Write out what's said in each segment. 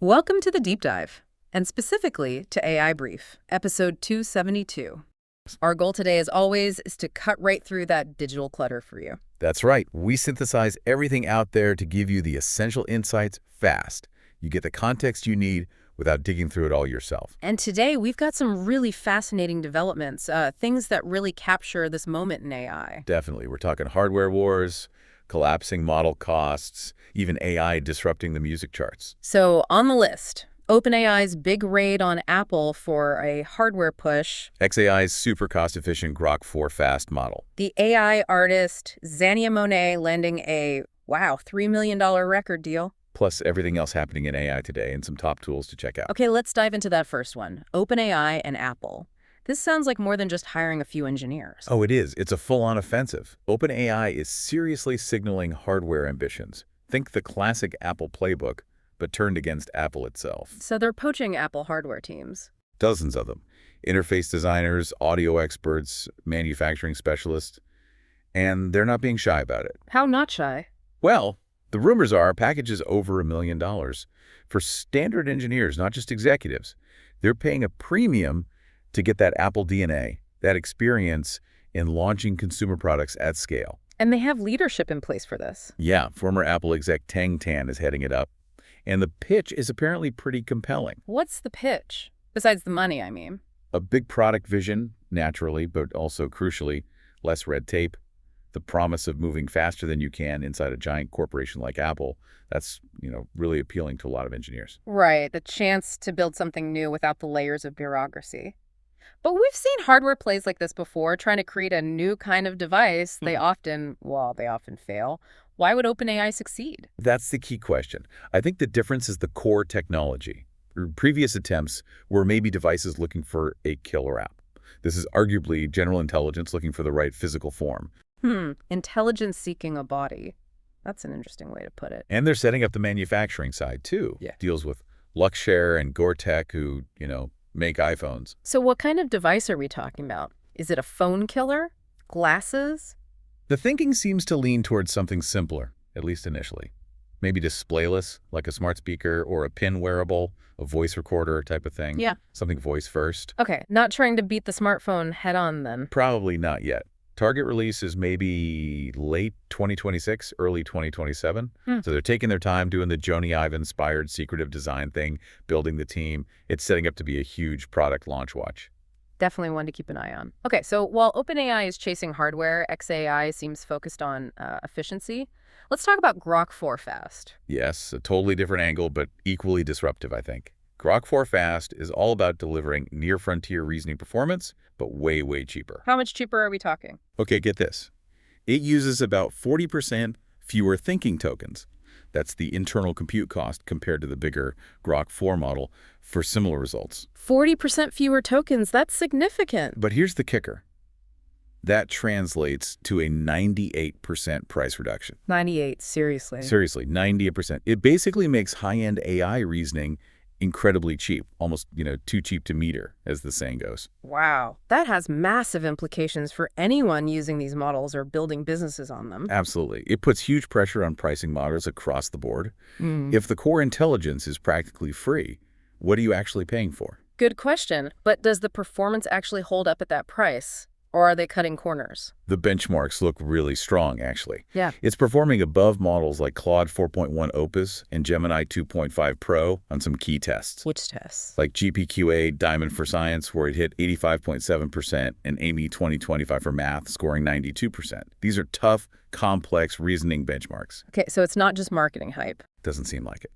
Welcome to the Deep Dive, and specifically to AI Brief, episode 272. Our goal today, as always, is to cut right through that digital clutter for you. That's right. We synthesize everything out there to give you the essential insights fast. You get the context you need without digging through it all yourself. And today, we've got some really fascinating developments, things that really capture this moment in AI. Definitely. We're talking hardware wars, collapsing model costs, even AI disrupting the music charts. So, on the list, OpenAI's big raid on Apple for a hardware push, xAI's super cost-efficient Grok 4 fast model. the AI artist Xania Monet landing a, wow, $3 million record deal. Plus everything else happening in AI today and some top tools to check out. Okay, let's dive into that first one, OpenAI and Apple. This sounds like more than just hiring a few engineers. Oh, it is. It's a full-on offensive. OpenAI is seriously signaling hardware ambitions. Think the classic Apple playbook, but turned against Apple itself. So they're poaching Apple hardware teams. Dozens of them. Interface designers, audio experts, manufacturing specialists. And they're not being shy about it. How not shy? Well, the rumors are packages over $1 million for standard engineers, not just executives. They're paying a premium to get that Apple DNA, that experience in launching consumer products at scale. And they have leadership in place for this. Yeah, former Apple exec Tang Tan is heading it up. And the pitch is apparently pretty compelling. What's the pitch? Besides the money, I mean. A big product vision, naturally, but also crucially, less red tape. The promise of moving faster than you can inside a giant corporation like Apple. That's, really appealing to a lot of engineers. Right, the chance to build something new without the layers of bureaucracy. But we've seen hardware plays like this before, trying to create a new kind of device. They often fail. Why would OpenAI succeed? That's the key question. I think the difference is the core technology. Previous attempts were maybe devices looking for a killer app. This is arguably general intelligence looking for the right physical form. Intelligence seeking a body. That's an interesting way to put it. And they're setting up the manufacturing side, too. Yeah. Deals with Luxshare and Gore-Tex, who, make iPhones. So what kind of device are we talking about? Is it a phone killer? Glasses? The thinking seems to lean towards something simpler, at least initially. Maybe displayless, like a smart speaker or a pin wearable, a voice recorder type of thing. Yeah. Something voice first. Okay, not trying to beat the smartphone head on then. Probably not yet. Target release is maybe late 2026, early 2027. So they're taking their time doing the Jony Ive-inspired secretive design thing, building the team. It's setting up to be a huge product launch watch. Definitely one to keep an eye on. Okay, so while OpenAI is chasing hardware, xAI seems focused on efficiency. Let's talk about Grok 4 Fast. Yes, a totally different angle, but equally disruptive, I think. Grok 4 Fast is all about delivering near-frontier reasoning performance, but way, way cheaper. How much cheaper are we talking? Okay, get this. It uses about 40% fewer thinking tokens. That's the internal compute cost compared to the bigger Grok 4 model for similar results. 40% fewer tokens, that's significant. But here's the kicker. That translates to a 98% price reduction. 98, seriously. Seriously, 98%. It basically makes high-end AI reasoning incredibly cheap, almost, too cheap to meter, as the saying goes. Wow. That has massive implications for anyone using these models or building businesses on them. Absolutely. It puts huge pressure on pricing models across the board. If the core intelligence is practically free, what are you actually paying for? Good question. But does the performance actually hold up at that price? Or are they cutting corners? The benchmarks look really strong, actually. Yeah. It's performing above models like Claude 4.1 Opus and Gemini 2.5 Pro on some key tests. Which tests? Like GPQA Diamond for Science, where it hit 85.7%, and Amy 2025 for Math, scoring 92%. These are tough, complex reasoning benchmarks. Okay, so it's not just marketing hype. Doesn't seem like it.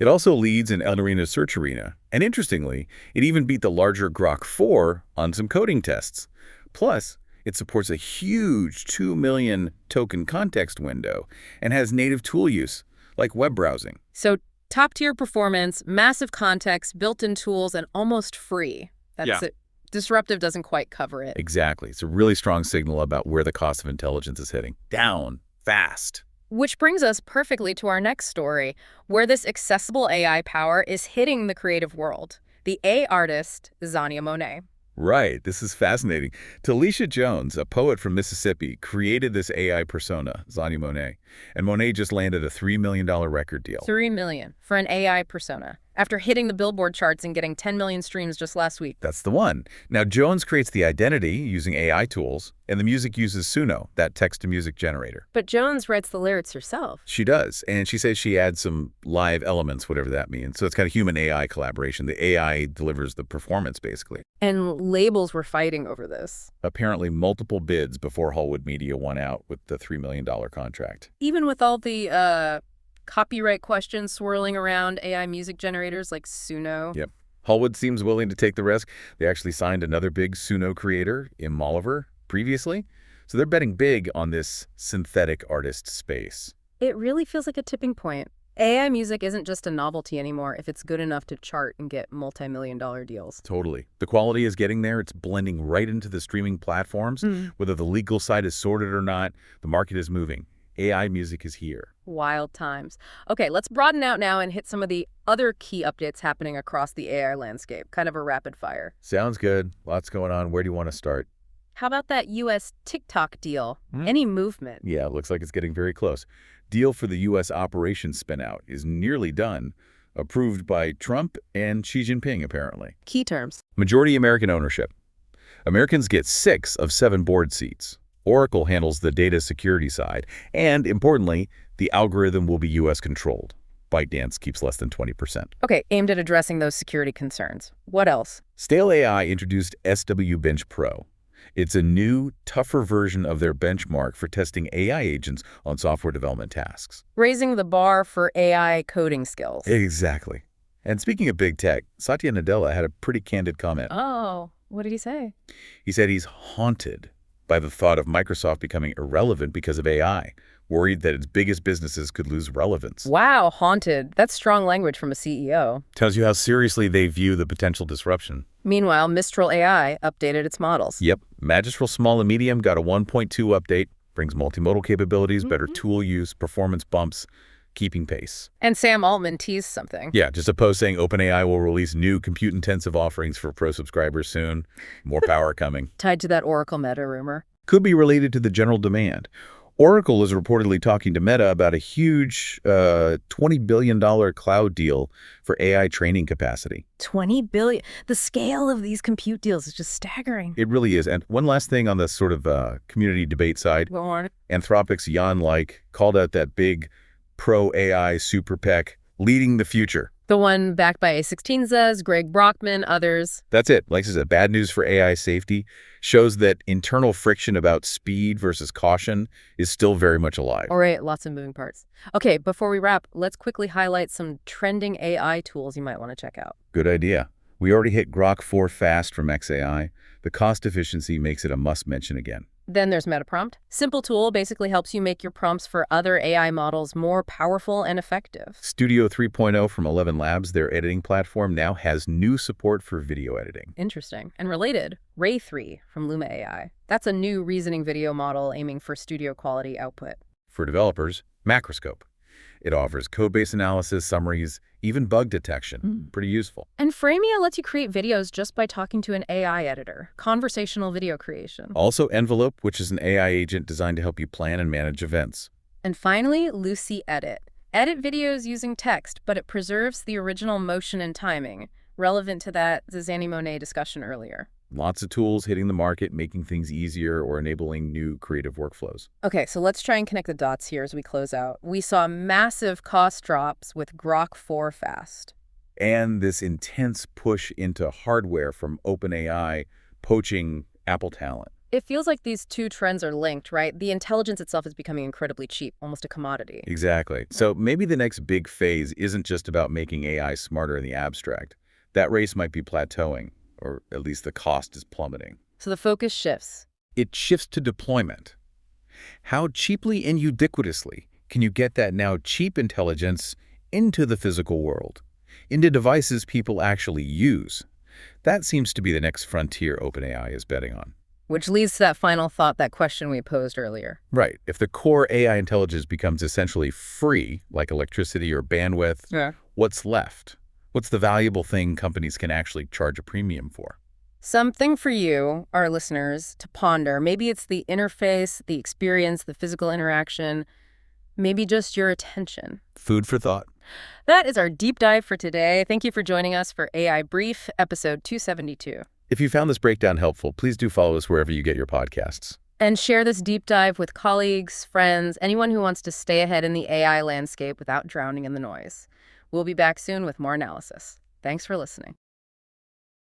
It also leads in El Arena's search arena. And interestingly, it even beat the larger Grok 4 on some coding tests. Plus, it supports a huge 2 million token context window and has native tool use, like web browsing. So top-tier performance, massive context, built-in tools, and almost free. That's it. Disruptive doesn't quite cover it. Exactly. It's a really strong signal about where the cost of intelligence is heading. Down, fast. Which brings us perfectly to our next story, where this accessible AI power is hitting the creative world. The AI artist, Xania Monet. Right. This is fascinating. Talisha Jones, a poet from Mississippi, created this AI persona, Xania Monet. And Monet just landed a $3 million record deal. $3 million for an AI persona. after hitting the Billboard charts and getting 10 million streams just last week. That's the one. Now, Jones creates the identity using AI tools, and the music uses Suno, that text-to-music generator. But Jones writes the lyrics herself. She does, and she says she adds some live elements, whatever that means. So it's kind of human-AI collaboration. The AI delivers the performance, basically. And labels were fighting over this. Apparently multiple bids before Hallwood Media won out with the $3 million contract. Even with all the copyright questions swirling around AI music generators like Suno. Yep. Hallwood seems willing to take the risk. They actually signed another big Suno creator, Im Oliver, previously. So they're betting big on this synthetic artist space. It really feels like a tipping point. AI music isn't just a novelty anymore if it's good enough to chart and get multi-million-dollar deals. Totally. The quality is getting there. It's blending right into the streaming platforms. Whether the legal side is sorted or not, the market is moving. AI music is here. Wild times. Okay, let's broaden out now and hit some of the other key updates happening across the AI landscape. Kind of a rapid fire. Sounds good. Lots going on. Where do you want to start? How about that U.S. TikTok deal? Any movement? Yeah, looks like it's getting very close. Deal for the U.S. operations spin-out is nearly done. Approved by Trump and Xi Jinping, apparently. Key terms. Majority American ownership. Americans get 6 of 7 board seats. Oracle handles the data security side, and importantly, the algorithm will be U.S. controlled. ByteDance keeps less than 20%. Okay, aimed at addressing those security concerns. What else? Stale AI introduced SW Bench Pro. It's a new, tougher version of their benchmark for testing AI agents on software development tasks. Raising the bar for AI coding skills. Exactly. And speaking of big tech, Satya Nadella had a pretty candid comment. Oh, what did he say? He said he's haunted by the thought of Microsoft becoming irrelevant because of AI, worried that its biggest businesses could lose relevance. Wow, haunted. That's strong language from a CEO. Tells you how seriously they view the potential disruption. Meanwhile, Mistral AI updated its models. Yep. Magistral Small and Medium got a 1.2 update, brings multimodal capabilities, better tool use, performance bumps, keeping pace. And Sam Altman teased something. Yeah, just a post saying OpenAI will release new compute-intensive offerings for pro subscribers soon. More power coming. Tied to that Oracle Meta rumor. Could be related to the general demand. Oracle is reportedly talking to Meta about a huge $20 billion cloud deal for AI training capacity. 20 billion. The scale of these compute deals is just staggering. It really is. And one last thing on the sort of community debate side. Go on. Anthropic's Jan Like called out that big pro-AI super PEC leading the future. The one backed by A16z's, Greg Brockman, others. That's it. Like I said, bad news for AI safety shows that internal friction about speed versus caution is still very much alive. All right, lots of moving parts. Okay, before we wrap, let's quickly highlight some trending AI tools you might want to check out. Good idea. We already hit Grok 4 Fast from XAI. The cost efficiency makes it a must-mention again. Then there's Metaprompt. Simple tool basically helps you make your prompts for other AI models more powerful and effective. Studio 3.0 from 11 Labs, their editing platform, now has new support for video editing. Interesting. And related, Ray 3 from Luma AI. That's a new reasoning video model aiming for studio quality output. For developers, Macroscope. It offers code-based analysis, summaries, even bug detection. Pretty useful. And Framia lets you create videos just by talking to an AI editor. Conversational video creation. Also Envelope, which is an AI agent designed to help you plan and manage events. And finally, Lucy Edit. Edit videos using text, but it preserves the original motion and timing, relevant to the Xania Monet discussion earlier. Lots of tools hitting the market, making things easier or enabling new creative workflows. Okay, so let's try and connect the dots here as we close out. We saw massive cost drops with Grok 4 Fast. And this intense push into hardware from OpenAI poaching Apple talent. It feels like these two trends are linked, right? The intelligence itself is becoming incredibly cheap, almost a commodity. Exactly. So maybe the next big phase isn't just about making AI smarter in the abstract. That race might be plateauing, or at least the cost is plummeting. So the focus shifts. It shifts to deployment. How cheaply and ubiquitously can you get that now cheap intelligence into the physical world, into devices people actually use? That seems to be the next frontier OpenAI is betting on. Which leads to that final thought, that question we posed earlier. Right. If the core AI intelligence becomes essentially free, like electricity or bandwidth, what's left? What's the valuable thing companies can actually charge a premium for? Something for you, our listeners, to ponder. Maybe it's the interface, the experience, the physical interaction. Maybe just your attention. Food for thought. That is our deep dive for today. Thank you for joining us for AI Brief, episode 272. If you found this breakdown helpful, please do follow us wherever you get your podcasts. And share this deep dive with colleagues, friends, anyone who wants to stay ahead in the AI landscape without drowning in the noise. We'll be back soon with more analysis. Thanks for listening.